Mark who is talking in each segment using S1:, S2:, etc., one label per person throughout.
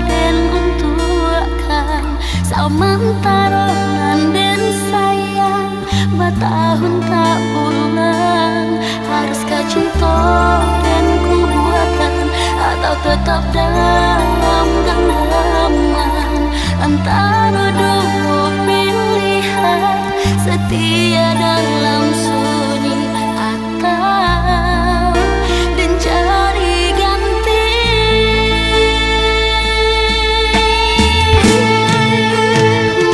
S1: den untuk kan Saumantaronan den sayang Batahun tak pulang Haruskah cinta den ku buatkan Atau tetap dalam genggaman Antara dua pilihan Setia dalam sunyi atau dan cari ganti.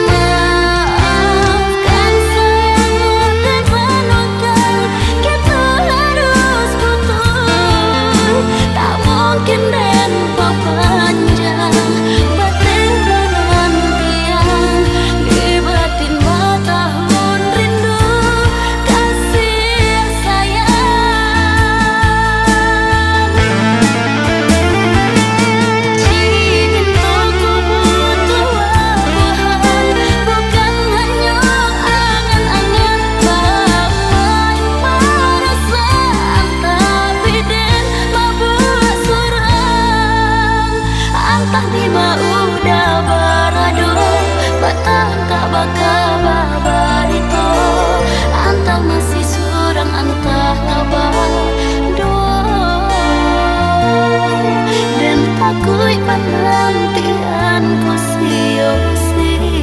S1: Maafkan sayang dan menunggang kita harus putus. Tak mungkin dan panjang batin penantian di batin batahun rindu kasih sayang. Cintaku butuh labuhan bukan hanya angan-angan Bamai perasaan tapi den mabuk surang Antah tiba udah beradu Batang tak bakal babarito Antah masih surang antah kabar doa Dan takut penantianku sia-sia.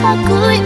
S1: Takut